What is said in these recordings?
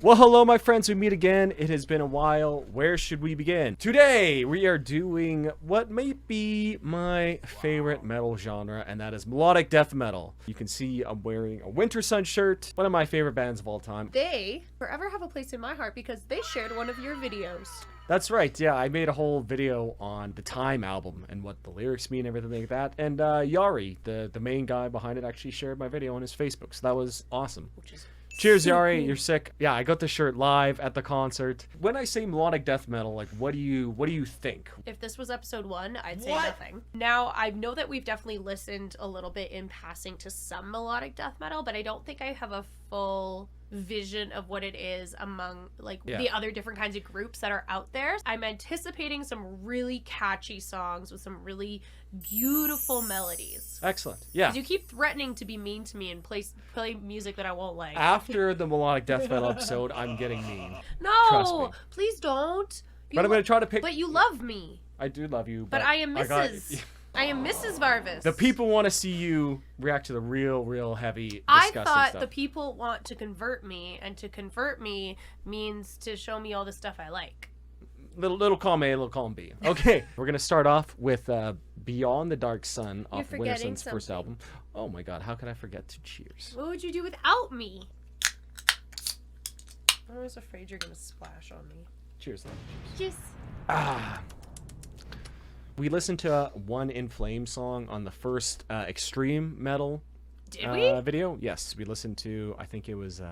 Well, hello, my friends. We meet again. It has been a while. Where should we begin? Today, we are doing what may be my favorite metal genre, and that is melodic death metal. You can see I'm wearing a Winter Sun shirt, one of my favorite bands of all time. They forever have a place in my heart because they shared one of your videos. That's right. Yeah, I made a whole video on the Time album and what the lyrics mean and everything like that. And Yari, the main guy behind it, actually shared my video on his Facebook, so that was awesome. Which is Cheers, so Yari. cool. You're sick. Yeah, I got the shirt live at the concert. When I say melodic death metal, like, what do you think? If this was episode 1, I'd say What? nothing. Now, I know that we've definitely listened a little bit in passing to some melodic death metal, but I don't think I have a full vision of what it is among the other different kinds of groups that are out there. I'm anticipating some really catchy songs with some really beautiful melodies. Excellent. Yeah. 'Cause you keep threatening to be mean to me and play music that I won't like. After the melodic death metal episode, I'm getting mean. Trust me. No, please don't. But I'm going to try to pick... But you love me. I do love you, But I am Mrs. I am Mrs. Varvis. The people want to see you react to the real heavy, I disgusting thought stuff. the people want to convert me, and to convert me means to show me all the stuff I like. Little column A, little column B. Okay, we're going to start off with Beyond the Dark Sun You're off Winter forgetting Sun's first something. album. Oh my god, how could I forget to cheers? What would you do without me? I was afraid you're going to splash on me. Cheers, then. Yes. Ah. We listened to One in Flame song on the first extreme metal Did we? video. Yes, we listened to, I think it was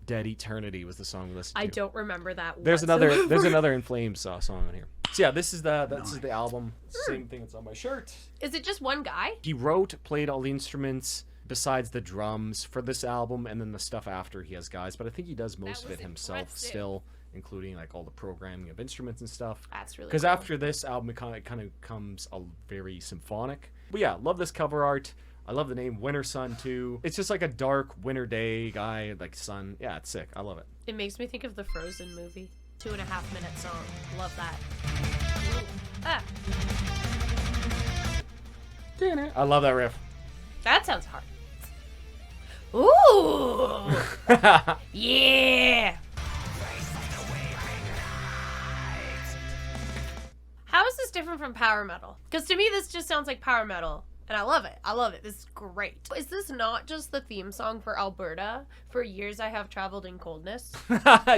Dead Eternity was the song we listened to. I don't remember that There's whatsoever. another In Flames song on here. So yeah, this is the album. Same thing that's on my shirt. Is it just one guy? He played all the instruments besides the drums for this album, and then the stuff after he has guys, but I think he does most of it was himself impressive. still, including like all the programming of instruments and stuff. That's really Because cool. after this album, it kind of comes a very symphonic. But yeah, love this cover art. I love the name Winter Sun too. It's just like a dark winter day guy, like sun. Yeah, it's sick. I love it. It makes me think of the Frozen movie. 2.5-minute song. Love that. Ah, I love that riff. that sounds hard. Ooh! Yeah! How is this different from power metal? Because to me, this just sounds like power metal. And I love it. I love it. This is great. Is this not just the theme song for Alberta? For years I have traveled in coldness.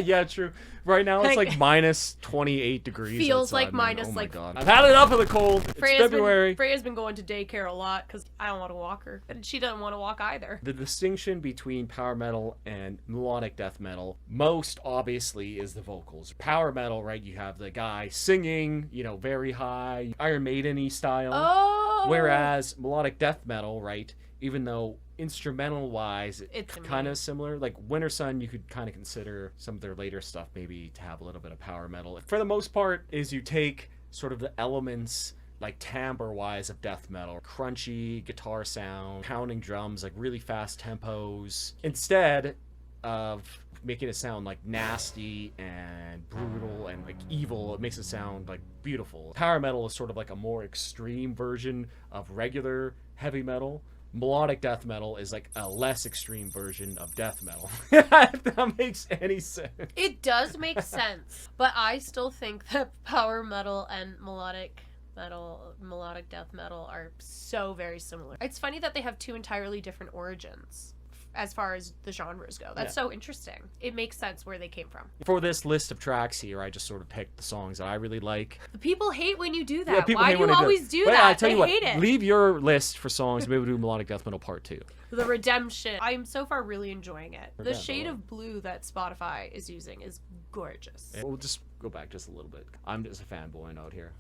Yeah, true. Right now it's Like- like minus 28 degrees. Feels outside, like man. minus, Oh my like- god. I've had enough of the cold. It's February. Freya's been going to daycare a lot because I don't want to walk her. And she doesn't want to walk either. The distinction between power metal and melodic death metal, most obviously, is the vocals. Power metal, right? You have the guy singing, very high, Iron Maiden-y style. Oh! Whereas melodic death metal, right? Even though instrumental-wise, It's kind of similar. Like Winter Sun, you could kind of consider some of their later stuff maybe to have a little bit of power metal. For the most part, is you take sort of the elements like timbre-wise of death metal, crunchy guitar sound, pounding drums, like really fast tempos, instead of making it sound like nasty and brutal and like evil. It makes it sound like beautiful. Power metal is sort of like a more extreme version of regular heavy metal. Melodic death metal is like a less extreme version of death metal. If that makes any sense. It does make sense. But I still think that power metal and melodic death metal are so very similar. It's funny that they have two entirely different origins as far as the genres go. That's so interesting. It makes sense where they came from. For this list of tracks here, I just sort of picked the songs that I really like. The people hate when you do that. Yeah, people Why hate do when you I always do But that? I tell They you what, hate it. leave your list for songs. Maybe we'll do Melodic Death Metal Part 2. The redemption. I'm so far really enjoying it. The Yeah, shade well. of blue that Spotify is using is gorgeous. We'll just go back just a little bit. I'm just a fanboy out here.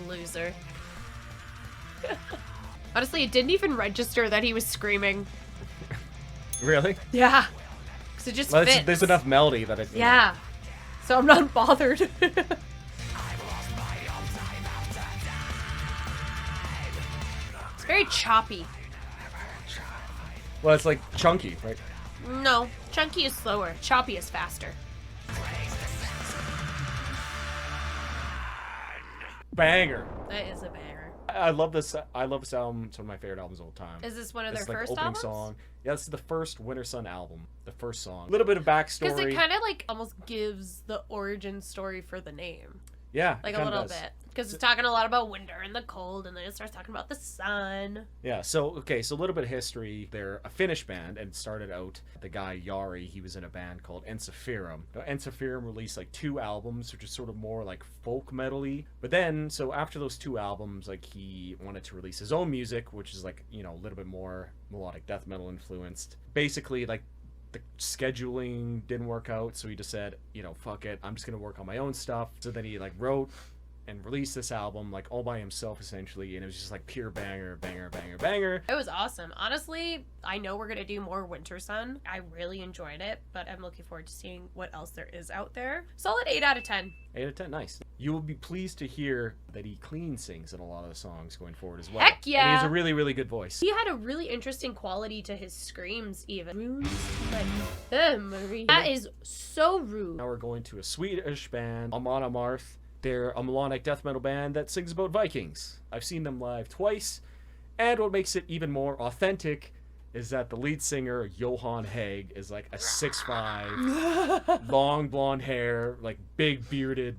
Loser. Honestly, it didn't even register that he was screaming. Really? Yeah. Because it just Well, fits. there's enough melody that it... Yeah. So I'm not bothered. It's very choppy. Well, it's like chunky, right? No, chunky is slower. Choppy is faster. Banger. That is a banger. I love this. I love this album. It's one of my favorite albums of all time. Is this one of It's their like first opening albums? song. Yeah, this is the first Winter Sun album. The first song. A little bit of backstory. Because it kind of like almost gives the origin story for the name. Yeah, like a little bit. Because it's talking a lot about winter and the cold, and then it starts talking about the sun. Yeah, so a little bit of history. They're a Finnish band, and started out, the guy Jari, he was in a band called Ensiferum. Now, Ensiferum released like 2 albums, which is sort of more like folk metal-y. But then, so after those 2 albums, like he wanted to release his own music, which is like, you know, a little bit more melodic death metal influenced. Basically, like, the scheduling didn't work out, so he just said, you know, fuck it, I'm just gonna work on my own stuff. So then he like wrote and released this album like all by himself essentially, and it was just like pure banger. It was awesome. Honestly, I know we're gonna do more Winter Sun. I really enjoyed it, but I'm looking forward to seeing what else there is out there. Solid 8 out of 10. 8 out of 10, nice. You will be pleased to hear that he clean sings in a lot of the songs going forward as well. Heck yeah! And he has a really, really good voice. He had a really interesting quality to his screams even. Marie. That is so rude. Now we're going to a Swedish band, Amon Amarth. They're a melodic death metal band that sings about Vikings. I've seen them live twice, and what makes it even more authentic is that the lead singer, Johan Haig, is like a 6'5", long blonde hair, like big bearded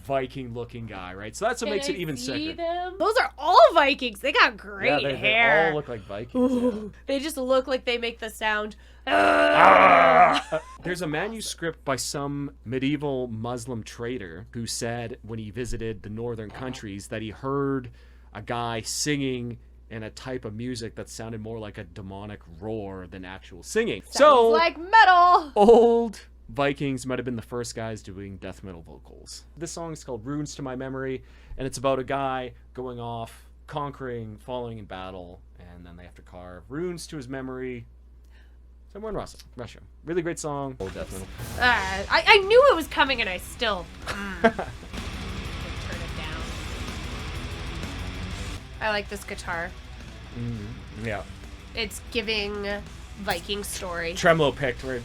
Viking-looking guy, right? So that's what makes it even sicker. Those are all Vikings. They got great hair. They all look like Vikings. Yeah. They just look like they make the sound. There's a manuscript by some medieval Muslim trader who said when he visited the northern countries that he heard a guy singing in a type of music that sounded more like a demonic roar than actual singing. Sounds like metal! Old Vikings might have been the first guys doing death metal vocals. This song is called Runes to My Memory, and it's about a guy going off, conquering, falling in battle, and then they have to carve runes to his memory somewhere in Russia. Really great song. Old death metal. I knew it was coming, and I still turn it down. I like this guitar. Yeah. It's giving Viking story. Tremolo picked, right,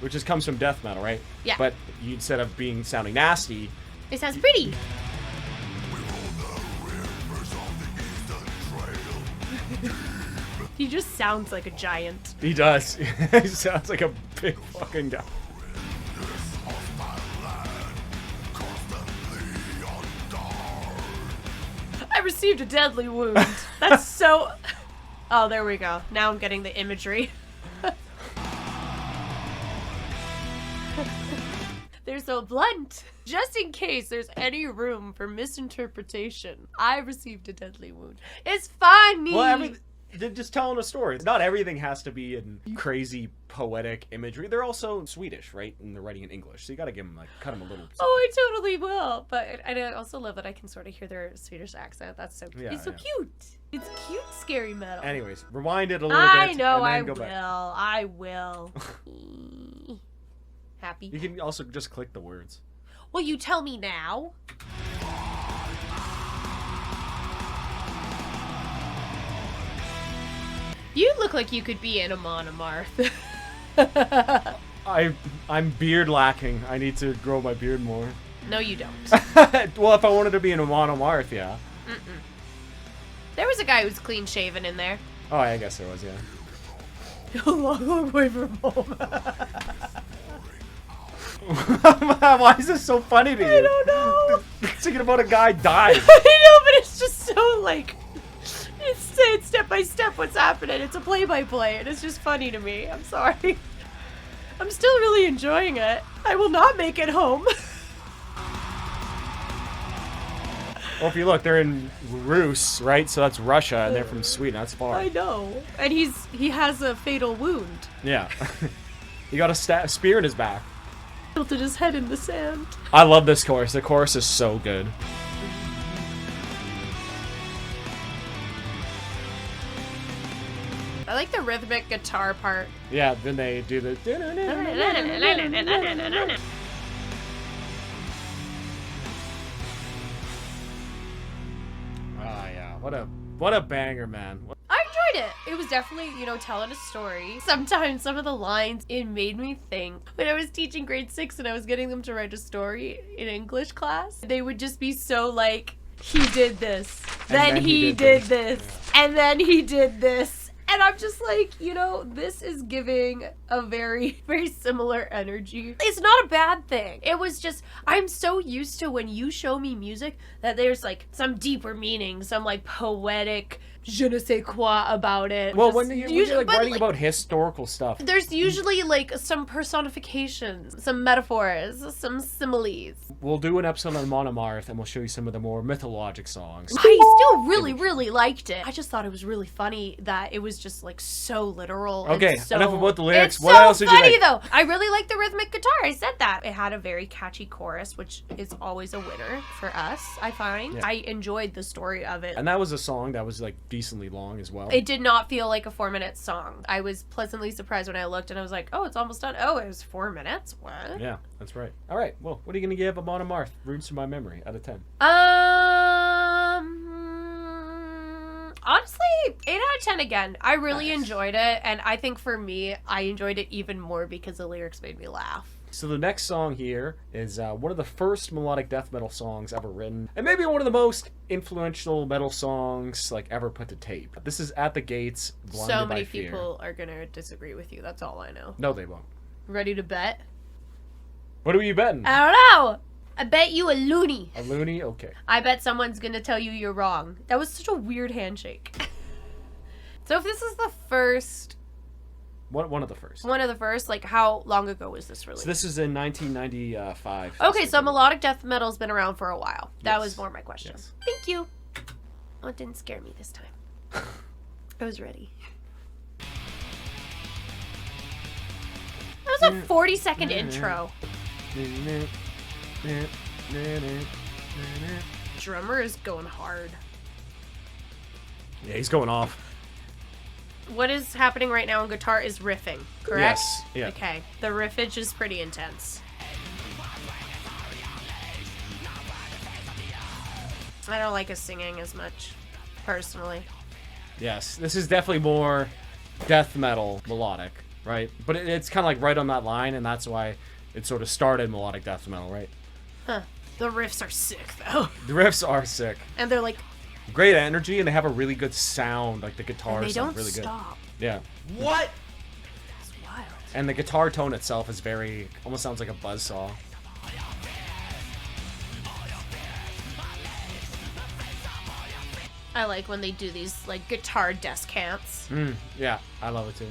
which just comes from death metal, right? Yeah. But instead of sounding nasty, it sounds pretty. He just sounds like a giant. He does. He sounds like a big fucking guy. I received a deadly wound. That's so... Oh, there we go. Now I'm getting the imagery. They're so blunt. Just in case there's any room for misinterpretation, I received a deadly wound. It's funny. Well, they're just telling a story. Not everything has to be in crazy poetic imagery. They're also Swedish, right? And they're writing in English, so you gotta give them, like, cut them a little. Oh, I totally will. But I also love that I can sort of hear their Swedish accent. That's so cute. Yeah, it's so cute. It's cute, scary metal. Anyways, rewind it a little bit. I know, and then I will. Happy. You can also just click the words. Well, you tell me now. You look like you could be in Amon Amarth. I'm beard lacking. I need to grow my beard more. No, you don't. Well, if I wanted to be in Amon Amarth, yeah. There was a guy who was clean shaven in there. Oh, I guess there was, yeah. A long way from home. Why is this so funny to you? I don't know. Thinking about a guy dying. I know, but it's just so like, it's step by step what's happening. It's a play-by-play, and it's just funny to me. I'm sorry. I'm still really enjoying it. I will not make it home. Well, if you look, they're in Rus, right? So that's Russia, and they're from Sweden. That's far. I know. And he has a fatal wound. Yeah. He got a spear in his back. Tilted his head in the sand. I love this chorus. The chorus is so good. I like the rhythmic guitar part. Yeah, then they do the... Ah, yeah. What a banger, man. I enjoyed it. It was definitely, telling a story. Sometimes some of the lines, it made me think. When I was teaching grade 6 and I was getting them to write a story in English class, they would just be so like, he did this. Then he did this. Yeah. And then he did this. And I'm just like, you know, this is giving a very, very similar energy. It's not a bad thing. It was just, I'm so used to when you show me music that there's like some deeper meaning, some like poetic je ne sais quoi about it. Well, when you're like writing about historical stuff, there's usually like some personifications, some metaphors, some similes. We'll do an episode on Monomarth and we'll show you some of the more mythologic songs. I still really liked it. I just thought it was really funny that it was just like so literal. Okay, so, enough about the lyrics. It's what so else did funny you like? though. I really like the rhythmic guitar. I said that. It had a very catchy chorus, which is always a winner for us, I find. Yeah. I enjoyed the story of it. And that was a song that was like decently long as well. It did not feel like a 4-minute song. I was pleasantly surprised when I looked and I was like, oh, it's almost done. Oh, it was 4 minutes? What? Yeah, that's right. All right, well, what are you going to give a Monomarth, Runes to My Memory, out of 10? Honestly, 8 out of 10 again. I really enjoyed it, and I think for me, I enjoyed it even more because the lyrics made me laugh. So the next song here is one of the first melodic death metal songs ever written, and maybe one of the most influential metal songs like ever put to tape. This is At the Gates, Blinded So many by Fear. people are gonna disagree with you. That's all I know. No, they won't. Ready to bet? What are you betting? I don't know. I bet you a loony. A loony? Okay. I bet someone's gonna tell you you're wrong. That was such a weird handshake. So if this is the first... One of the first. One of the first? Like, how long ago was this released? So this is in 1995. Okay, so melodic death metal's been around for a while. That was more my question. Yes. Thank you. Oh, it didn't scare me this time. I was ready. That was a 40-second intro. Drummer is going hard. Yeah, he's going off. What is happening right now on guitar is riffing, correct? Yes. Yeah. Okay. The riffage is pretty intense. I don't like his singing as much, personally. Yes, this is definitely more death metal melodic, right? But it's kind of like right on that line, and that's why it sort of started melodic death metal, right? Huh. The riffs are sick, though. The riffs are sick. And they're like... great energy, and they have a really good sound. Like the guitars and they don't really stop. Good. Yeah. What? That's wild. And the guitar tone itself is very, almost sounds like a buzzsaw. I like when they do these like guitar descants. Yeah, I love it too.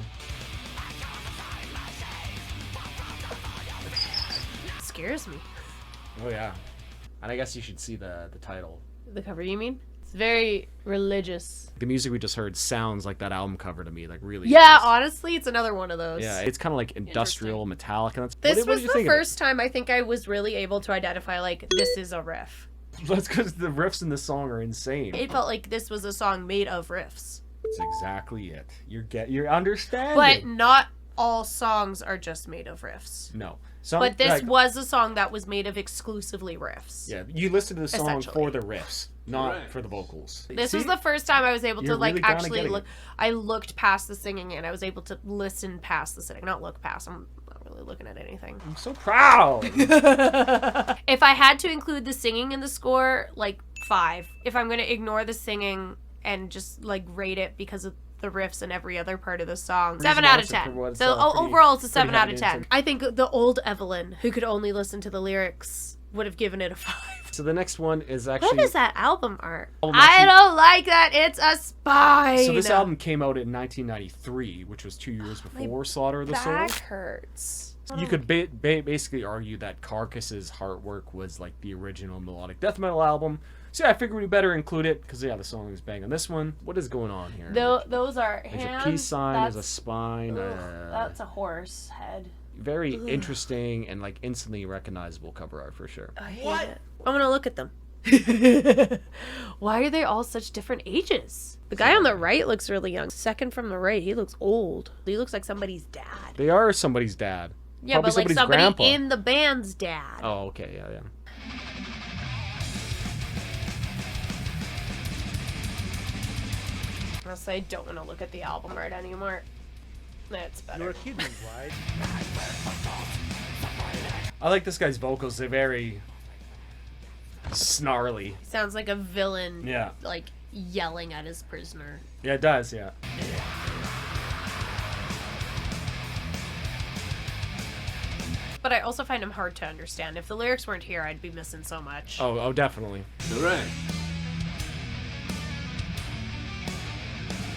It scares me. Oh yeah. And I guess you should see the title. The cover, you mean? It's very religious. The music we just heard sounds like that album cover to me, like really. Yeah, does. honestly, it's another one of those. Yeah, it's kind of like industrial, metallic. And this was the first time I think I was really able to identify, like, this is a riff. That's because the riffs in this song are insane. It felt like this was a song made of riffs. That's exactly it. You're understanding. But not all songs are just made of riffs. No. But this was a song that was made of exclusively riffs. Yeah, you listen to the song for the riffs, not for the vocals. This was the first time I was able to like really actually look. I looked past the singing and I was able to listen past the singing. Not look past. I'm not really looking at anything. I'm so proud. If I had to include the singing in the score, like 5. If I'm gonna ignore the singing and just like rate it because of the riffs and every other part of the song, 7 out of 10. So overall, it's a 7 out of 10. I think the old Evelyn, who could only listen to the lyrics, would have given it a 5. So the next one is actually... what is that album art? I don't like that. It's a spine. So this album came out in 1993, which was 2 years before Slaughter of the Soul. My back hurts. You could basically argue that Carcass's Heartwork was like the original melodic death metal album. So yeah, I figured we better include it because yeah, the song is bang on this one. What is going on here? Those are there's hands. a peace sign. There's a spine. That's a horse head. Very interesting and like instantly recognizable cover art for sure. I hate it. I'm gonna look at them. Why are they all such different ages? The guy on the right looks really young. Second from the right, he looks old. He looks like somebody's dad. They are somebody's dad. Yeah, probably but like somebody grandpa. in the band's dad. Oh, okay, yeah. Honestly, I don't want to look at the album art anymore. That's better. You're kidding, right? I like this guy's vocals. They're very snarly. Sounds like a villain. Yeah. Like yelling at his prisoner. Yeah, it does. Yeah. But I also find him hard to understand. If the lyrics weren't here, I'd be missing so much. Oh, definitely. Right.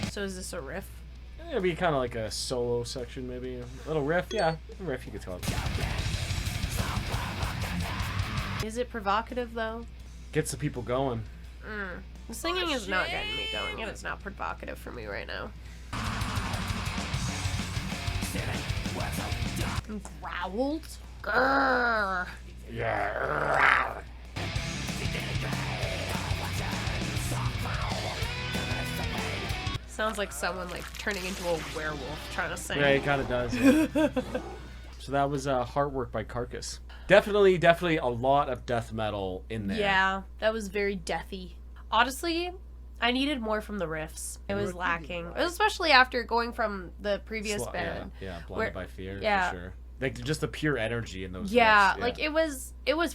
So is this a riff? It'd be kind of like a solo section, maybe. A little riff, yeah. A riff, you could tell. Is it provocative, though? Gets the people going. The singing is not getting me going, and it's not provocative for me right now. Growled? Grrr. Yeah. Sounds like someone like turning into a werewolf trying to sing. Yeah, it kind of does. Yeah. So that was Heartwork by Carcass. Definitely a lot of death metal in there. Yeah, that was very deathy. Honestly, I needed more from the riffs. It was lacking, especially after going from the previous band. Yeah, Blinded by Fear, yeah. for sure. Like, just the pure energy in those Yeah, riffs. like it was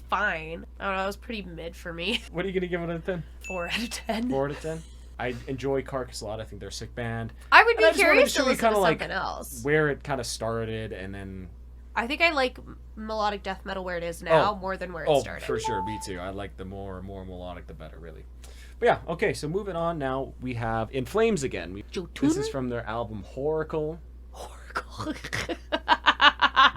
fine. I don't know, it was pretty mid for me. What are you gonna give it out of 10? 4 out of 10. 4 out of 10. I enjoy Carcass a lot. I think they're a sick band. I would be And I just wanted curious show to you listen to kinda, something else. Where it kind of started, and then. I think I like melodic death metal where it is now more than where it started. For sure, me too. I like the more melodic, the better, really. But yeah, okay. So moving on now, we have In Flames again. This is from their album Horacle.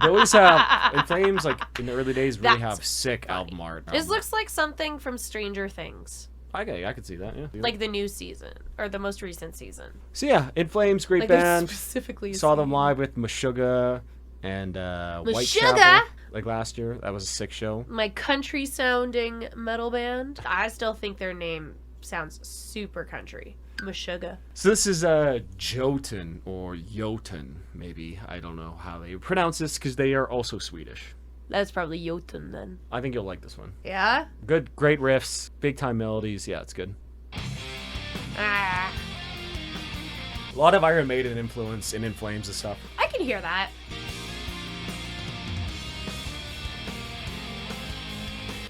They always have In Flames, like in the early days, really have sick album art. This looks like something from Stranger Things. Okay, I could see that. Yeah. Like the new season or the most recent season. So yeah, In Flames, great Like band. specifically Saw them live with Meshuggah and Whitechapel, like last year. That was a sick show. My country sounding metal band. I still think their name sounds super country. Meshuggah. So this is Jotun or Jotun, maybe. I don't know how they pronounce this because they are also Swedish. That's probably Jotun then. I think you'll like this one. Yeah? Good, great riffs, big time melodies. Yeah, it's good. Ah. A lot of Iron Maiden influence in Flames and stuff. I can hear that.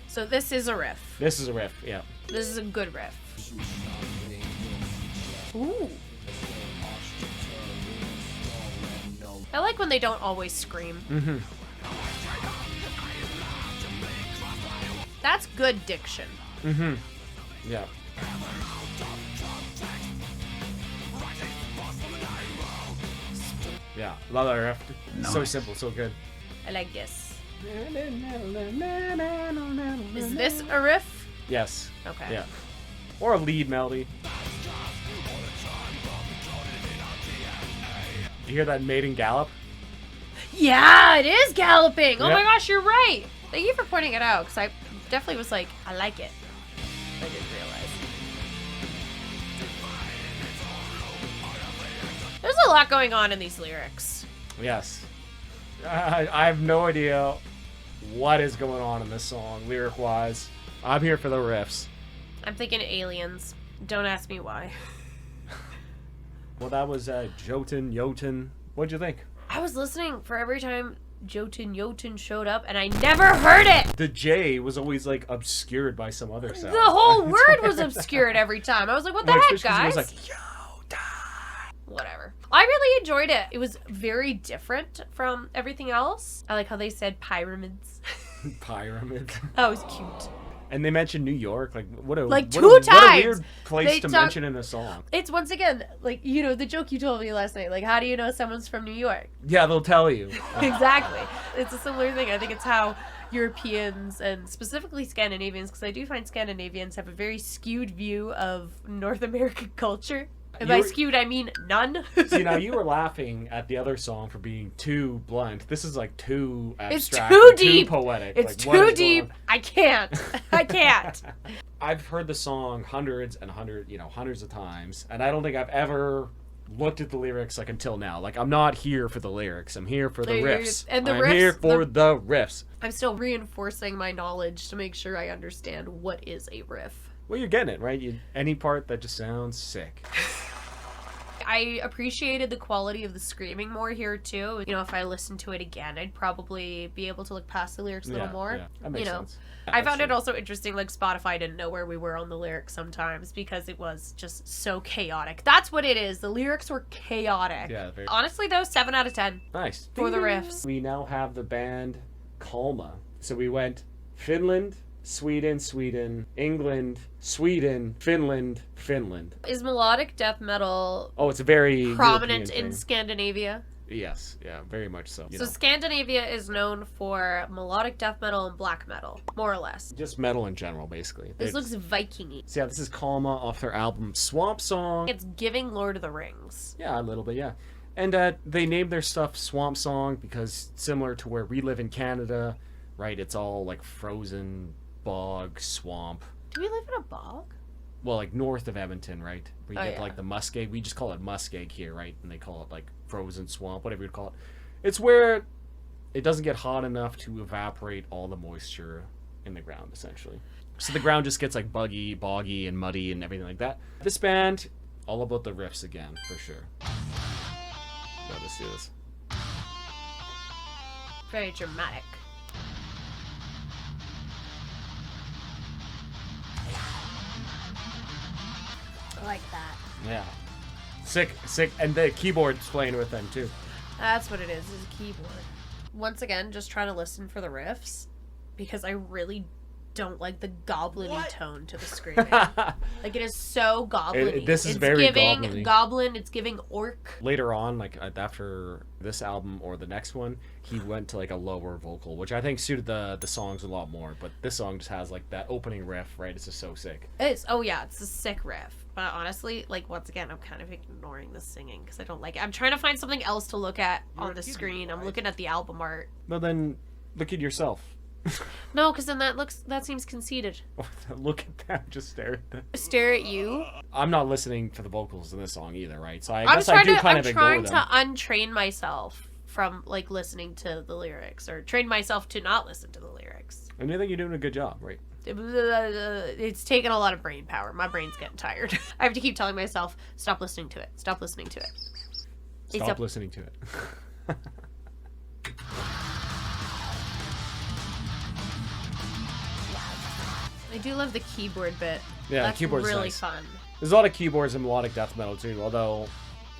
So this is a riff. This is a riff, yeah. This is a good riff. Ooh. I like when they don't always scream. Mm-hmm. That's good diction. Mm-hmm. Yeah. Yeah, love that riff. So simple, so good. I like this. Is this a riff? Yes. Okay. Yeah. Or a lead melody. You hear that maiden gallop? Yeah, it is galloping. Oh Yep. my gosh, you're right. Thank you for pointing it out, because I definitely was like, I like it. I didn't realize. There's a lot going on in these lyrics. Yes. I have no idea what is going on in this song, lyric-wise. I'm here for the riffs. I'm thinking aliens. Don't ask me why. Well, that was Jotun. What'd you think? I was listening for every time Jotun showed up, and I never heard it. The J was always, like, obscured by some other sound. The whole word was obscured every time. I was like, what the heck, guys? It was like, Jotun. Whatever. I really enjoyed it. It was very different from everything else. I like how they said pyramids. Pyramid. That was cute. And they mentioned New York. Like, what a times. What a weird place They to talk- mention in a song. It's once again, like, you know, the joke you told me last night. Like, how do you know someone's from New York? Yeah, they'll tell you. Exactly. It's a similar thing. I think it's how Europeans and specifically Scandinavians, because I do find Scandinavians have a very skewed view of North American culture. And by skewed, I mean none. See, now you were laughing at the other song for being too blunt. This is like too abstract. It's too and deep. Too poetic. It's like, what too is deep. going on? I can't. I can't. I've heard the song hundreds of times, and I don't think I've ever looked at the lyrics like until now. Like, I'm not here for the lyrics. I'm here for the riffs. And the I'm riffs, here for the riffs. I'm still reinforcing my knowledge to make sure I understand what is a riff. Well, you're getting it, right? Any part that just sounds sick. I appreciated the quality of the screaming more here too. You know, if I listened to it again, I'd probably be able to look past the lyrics a little more. Yeah, that makes sense. I found it also interesting, like Spotify didn't know where we were on the lyrics sometimes because it was just so chaotic. That's what it is. The lyrics were chaotic. Yeah, honestly though, 7 out of 10. Nice. For the riffs. We now have the band Kalma. So we went Finland, Sweden, England, Sweden, Finland. Is melodic death metal it's a very prominent European in thing. Scandinavia? Yes, yeah, very much so. So Scandinavia is known for melodic death metal and black metal, more or less. Just metal in general, basically. This looks Viking-y. So yeah, this is Kalma off their album Swamp Song. It's giving Lord of the Rings. Yeah, a little bit, yeah. And they named their stuff Swamp Song because similar to where we live in Canada, right? It's all like frozen, bog, swamp. Do we live in a bog? Well, like north of Edmonton, right? Where you get yeah. like the muskeg. We just call it muskeg here, right? And they call it like frozen swamp, whatever you'd call it. It's where it doesn't get hot enough to evaporate all the moisture in the ground, essentially. So the ground just gets like boggy, and muddy and everything like that. This band, all about the riffs again, for sure. Yeah, let's do this. Very dramatic. I like that. Yeah. Sick. And the keyboard's playing with them, too. That's what it is a keyboard. Once again, just trying to listen for the riffs, because I really don't like the goblin-y tone to the screaming. Like, it is so goblin-y. This is very giving goblin-y. Goblin, it's giving orc. Later on, like after this album or the next one, he went to like a lower vocal, which I think suited the songs a lot more. But this song just has like that opening riff, right? It's just so sick. It is. Oh yeah, it's a sick riff. But honestly, like once again, I'm kind of ignoring the singing because I don't like it. I'm trying to find something else to look at on the screen. I'm looking at the album art. No, then look at yourself. No, because then that seems conceited. Look at them, just stare at them. Stare at you. I'm not listening for the vocals in this song either, right? So I I'm guess I do kind of ignore trying them. to untrain myself from like listening to the lyrics, or train myself to not listen to the lyrics. And I think you're doing a good job, right? It's taken a lot of brain power. My brain's getting tired. I have to keep telling myself, stop listening to it. Stop listening to it. Stop listening to it. I do love the keyboard bit. Yeah, that's the keyboard's really nice. fun. There's a lot of keyboards in melodic death metal too, although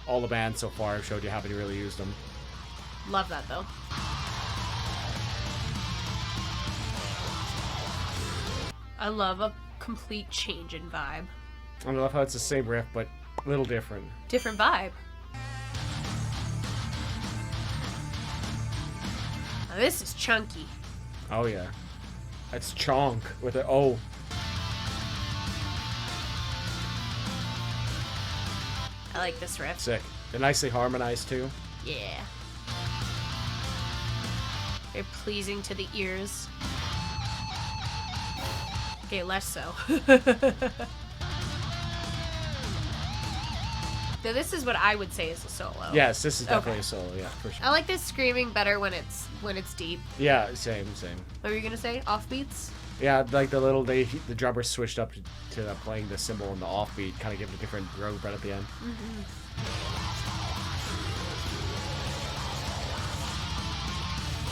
all the bands so far have showed you haven't really used them. Love that though. I love a complete change in vibe. I love how it's the same riff, but a little different. Different vibe. Now this is chunky. Oh yeah. That's chonk with an O. I like this riff. Sick. They're nicely harmonized too. Yeah. Very pleasing to the ears. Okay, less so. So this is what I would say is a solo. Yes, this is definitely a solo, yeah, for sure. I like this screaming better when it's deep. Yeah, same. What were you gonna say? Offbeats? Yeah, like the drummer switched up to playing the cymbal and the offbeat, kind of giving a different groove right at the end. Mm-hmm.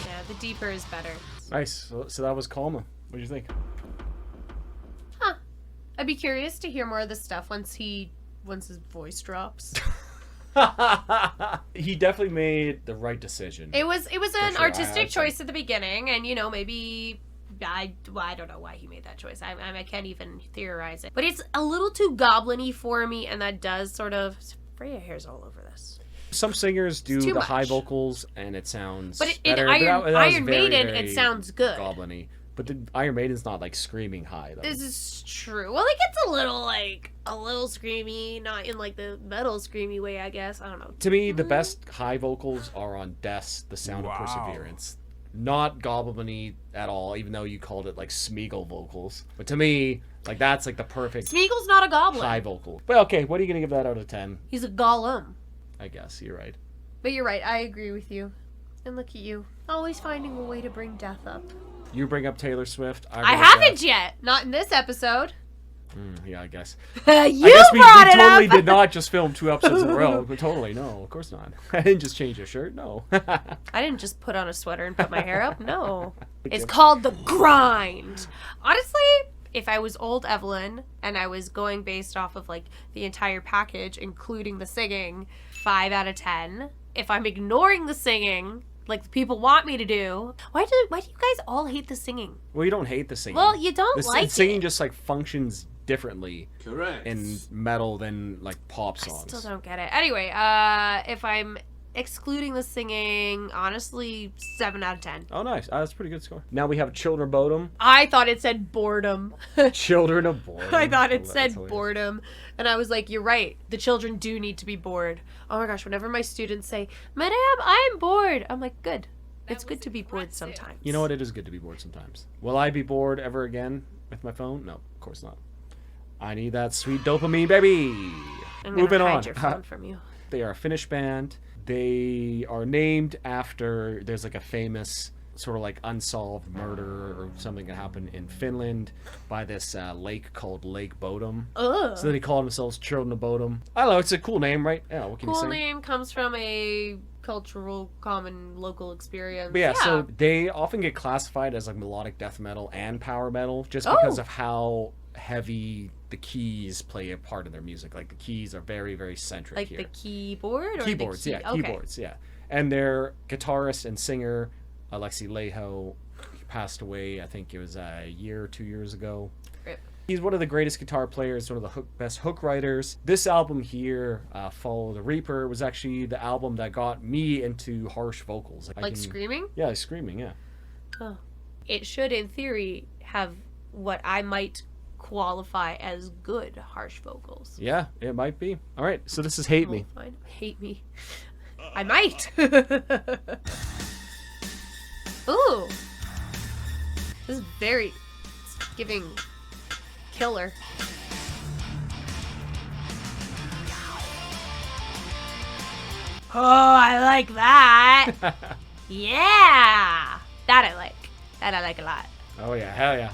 Yeah, the deeper is better. Nice. So that was Kalma. What do you think? Huh. I'd be curious to hear more of this stuff once his voice drops. He definitely made the right decision. It was an artistic choice at the beginning, and maybe I don't know why he made that choice. I can't even theorize it, but it's a little too goblin-y for me, and that does sort of Freya hair's all over this. Some singers do the much. high vocals, and it sounds but better. Iron Maiden, it sounds good. Goblin-y. But the Iron Maiden's not like screaming high though. This is true. Well, it gets a little screamy, not in like the metal screamy way, I guess. I don't know. To me, the best high vocals are on Death's The Sound of Perseverance. Not goblin-y at all, even though you called it like Smeagol vocals. But to me, like that's like the perfect Smeagol's not a goblin. high vocal. But okay, what are you gonna give that out of 10? He's a golem. I guess you're right. But you're right. I agree with you. And look at you, always finding a way to bring death up. You bring up Taylor Swift. I haven't yet. Not in this episode. Yeah, I guess. You I guess we totally up. did not just film 2 episodes in a row. But totally, no, of course not. I didn't just change a shirt, no. I didn't just put on a sweater and put my hair up, no. It's called the grind. Honestly, if I was old Evelyn and I was going based off of like the entire package, including the singing, 5 out of 10. If I'm ignoring the singing, like the people want me to do, why do you guys all hate the singing? Well, you don't hate the singing. Well, you don't like it. Singing just like functions differently Correct. in metal than like pop songs. I still don't get it. Anyway, if I'm excluding the singing, honestly, 7 out of 10. Oh, nice. That's a pretty good score. Now we have Children of Bodom. I thought it said boredom. Children of Bodom. I thought it said boredom. And I was like, you're right. The children do need to be bored. Oh my gosh, whenever my students say, Madame, I'm bored. I'm like, good. It's good to be bored sometimes. You know what? It is good to be bored sometimes. Will I be bored ever again with my phone? No, of course not. I need that sweet dopamine, baby. I'm Moving gonna hide on. your phone from you. They are a Finnish band. They are named after, there's like a famous sort of like unsolved murder or something that happened in Finland by this lake called Lake Bodom. Ugh. So they call themselves Children of Bodom. I don't know, it's a cool name, right? Yeah, what can you say? Cool name comes from a cultural, common, local experience. But yeah, so they often get classified as like melodic death metal and power metal just because of how heavy the keys play a part in their music. Like the keys are very, very centric like here. the keyboard? Or Keyboards, the yeah, okay. keyboards, yeah. And their guitarist and singer, Alexi Laiho, passed away, I think it was a year or 2 years ago. Rip. He's one of the greatest guitar players, one of the best hook writers. This album here, Follow the Reaper, was actually the album that got me into harsh vocals. Screaming? Yeah, screaming, yeah. Oh. It should, in theory, have what I might qualify as good harsh vocals. Yeah, it might be. All right, so this is Hate Me. Fine. Hate Me. I might. Ooh. This is very... It's giving... killer. Oh, I like that. Yeah. That I like. That I like a lot. Oh yeah, hell yeah.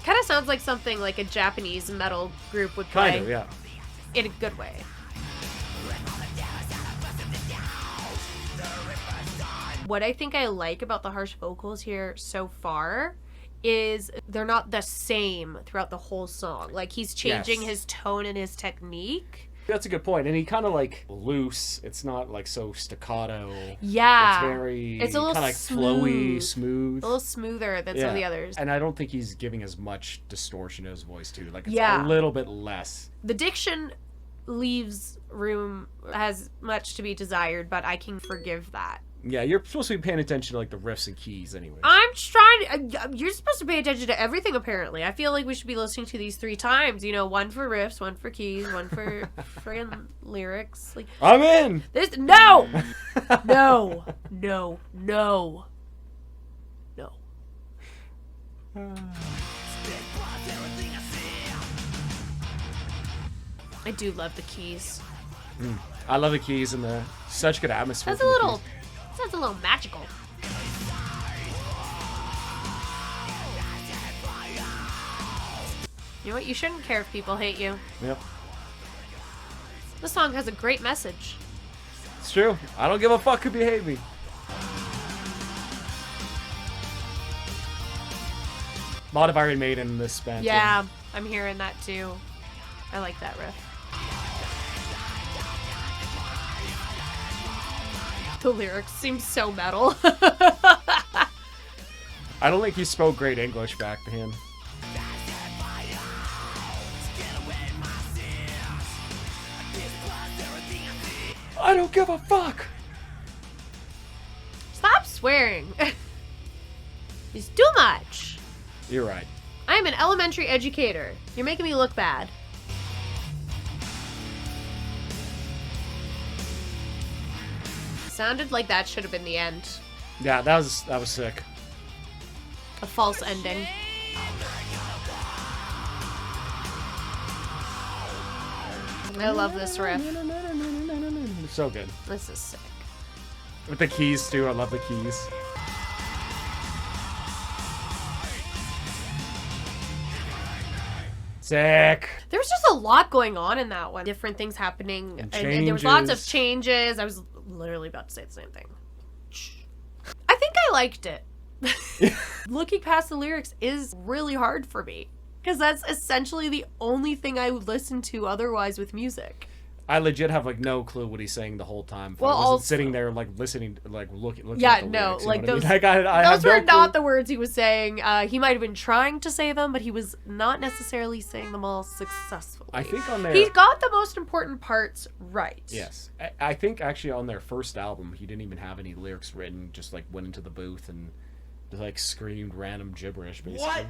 Kind of sounds like something like a Japanese metal group would play. Kind of, yeah. In a good way. What I think I like about the harsh vocals here so far is they're not the same throughout the whole song. Like, he's changing his tone and his technique. That's a good point. And he kind of like loose. It's not like so staccato. Yeah. It's a little kind of like flowy, smooth. A little smoother than some of the others. And I don't think he's giving as much distortion to his voice too. Like, it's a little bit less. The diction leaves room, has much to be desired, but I can forgive that. Yeah, you're supposed to be paying attention to like the riffs and keys anyway. I'm trying to, you're supposed to pay attention to everything apparently. I feel like we should be listening to these 3 times. You know, one for riffs, one for keys, one for friggin' lyrics. Like, I'm in! There's no! No. No. No. No. I do love the keys. I love the keys and the such good atmosphere. Sounds a little magical. You know what? You shouldn't care if people hate you. Yep. This song has a great message. It's true. I don't give a fuck if you hate me. A lot of Iron Maiden in this band. Yeah, I'm hearing that too. I like that riff. The lyrics seem so metal. I don't think he spoke great English back to him. I don't give a fuck! Stop swearing. It's too much. You're right. I am an elementary educator. You're making me look bad. Sounded like that should have been the end. Yeah, that was sick. A false ending. I love this riff. So good. This is sick. With the keys too, I love the keys. Sick. There was just a lot going on in that one. Different things happening. And there was lots of changes. I was literally about to say the same thing. I think I liked it. Looking past the lyrics is really hard for me. Because that's essentially the only thing I would listen to otherwise with music. I legit have like no clue what he's saying the whole time. Well, I wasn't also, sitting there like listening, like looking yeah, at the no, lyrics, like those, I mean? I those were no not clue. the words he was saying. He might have been trying to say them, but he was not necessarily saying them all successfully. I think on their... He got the most important parts right. Yes. I think actually on their first album, he didn't even have any lyrics written, just like went into the booth and just like screamed random gibberish, basically.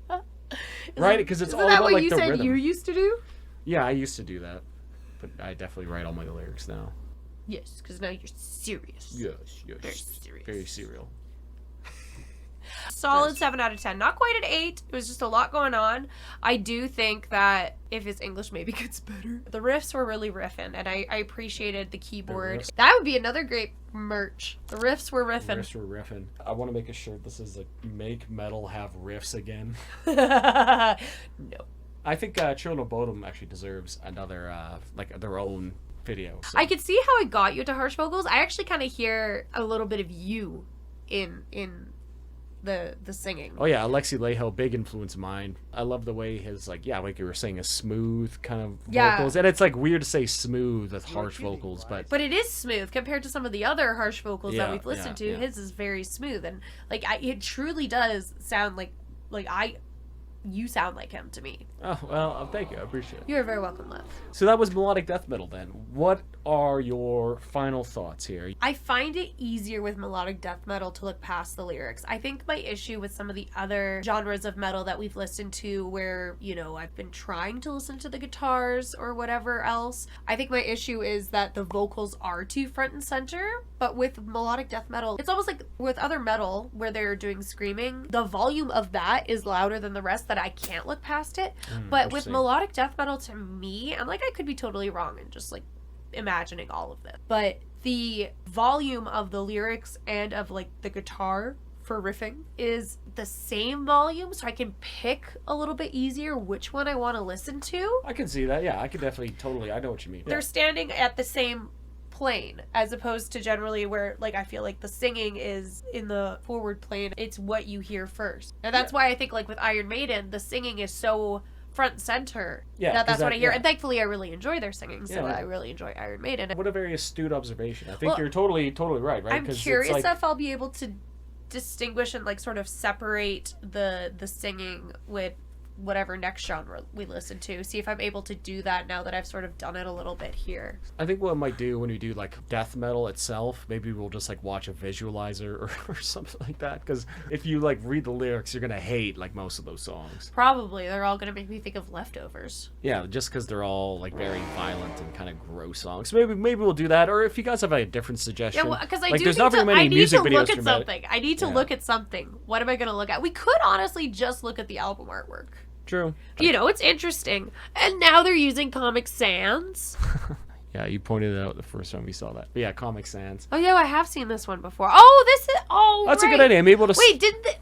What? Right? Because it's all Isn't that about what like you the said rhythm. you used to do? Yeah, I used to do that. But I definitely write all my lyrics now. Yes, because now you're serious. Yes, yes. Very serious. Very serial. Solid Nice. 7 out of 10. Not quite an 8. It was just a lot going on. I do think that if his English maybe gets better. The riffs were really riffing, and I appreciated the keyboard. riffs. That would be another great merch. The riffs were riffing. Riffs were riffing. I want to make a shirt that says like, make metal have riffs again. No. I think Children of Bodom actually deserves another, like their own video. So. I could see how it got you to harsh vocals. I actually kind of hear a little bit of you in the singing. Oh yeah, Alexi Laiho, big influence of mine. I love the way his like you were saying, a smooth kind of vocals, and it's like weird to say smooth with harsh vocals, but it is smooth compared to some of the other harsh vocals that we've listened to. Yeah. His is very smooth, and like it truly does sound like you sound like him to me. Oh well, thank you, I appreciate it. You're very welcome, love. So that was melodic death metal. Then, what are your final thoughts here? I find it easier with melodic death metal to look past the lyrics. I think my issue with some of the other genres of metal that we've listened to where, I've been trying to listen to the guitars or whatever else, I think my issue is that the vocals are too front and center. But with melodic death metal, it's almost like with other metal where they're doing screaming, the volume of that is louder than the rest that I can't look past it. But with melodic death metal, to me, and like I could be totally wrong and just like imagining all of this, but the volume of the lyrics and of like the guitar for riffing is the same volume, so I can pick a little bit easier which one I want to listen to. I can see that. Yeah, I can definitely I know what you mean. They're standing at the same plane as opposed to generally where like I feel like the singing is in the forward plane. It's what you hear first, and that's why I think like with Iron Maiden the singing is so front and center. Yeah, that's what I hear, and thankfully I really enjoy their singing, so Yeah. I really enjoy Iron Maiden. What a very astute observation. I think Well, you're totally right, right? I'm 'Cause curious it's like, if I'll be able to distinguish and like sort of separate the singing with whatever next genre we listen to. See if I'm able to do that now that I've sort of done it a little bit here. I think what I might do when we do like death metal itself, maybe we'll just like watch a visualizer or something like that. Because if you like read the lyrics, you're gonna hate like most of those songs. Probably they're all gonna make me think of Leftovers. Yeah, just because they're all like very violent and kind of gross songs. So maybe we'll do that. Or if you guys have a different suggestion, Yeah, because I like do there's need not very to. many I need music to videos look at from it. something. I need to Yeah. look at something. What am I gonna look at? We could honestly just look at the album artwork. True. It's interesting. And now they're using Comic Sans. Yeah, you pointed it out the first time we saw that. But yeah, Comic Sans. Oh yeah, I have seen this one before. Oh, this is That's right. a good idea. Maybe we'll just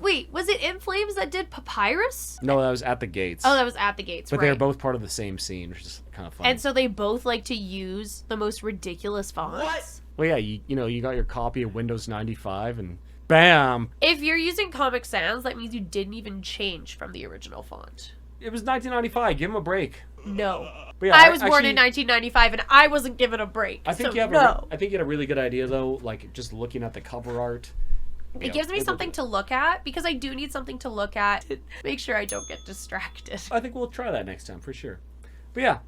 Wait, was it In Flames that did Papyrus? No, that was At the Gates. Oh, that was At the Gates, But right. they're both part of the same scene, which is kind of fun. And so they both like to use the most ridiculous fonts. What? Well, yeah, you got your copy of Windows 95 and bam. If you're using Comic Sans, that means you didn't even change from the original font. It was 1995. Give him a break. No. But yeah, I was born actually, in 1995 and I wasn't given a break. I think so you have no. I think you had a really good idea though, like just looking at the cover art. It gives me something to look at because I do need something to look at to make sure I don't get distracted. I think we'll try that next time for sure. But yeah,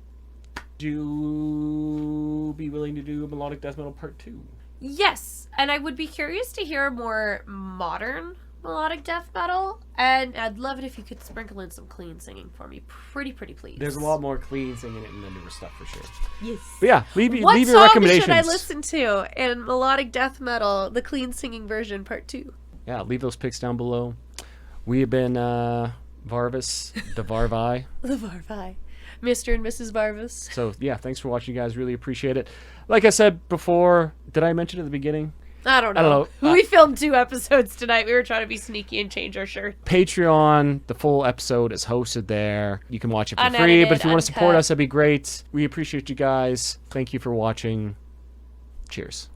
do you be willing to do a melodic death metal part 2? Yes, and I would be curious to hear more modern melodic death metal, and I'd love it if you could sprinkle in some clean singing for me. Pretty please. There's a lot more clean singing in the newer stuff for sure. Yes. But yeah, leave What your song recommendations. should I listen to in melodic death metal, the clean singing version, part 2? Yeah, leave those picks down below. We have been Varvis, the Varvi. The Varvi. Mr. and Mrs. Varvis. So yeah, thanks for watching, guys. Really appreciate it. Like I said before, did I mention at the beginning? I don't know. We filmed 2 episodes tonight. We were trying to be sneaky and change our shirt. Patreon, the full episode is hosted there. You can watch it for free, Unedited, but if you want to support uncut. us, that'd be great. We appreciate you guys. Thank you for watching. Cheers.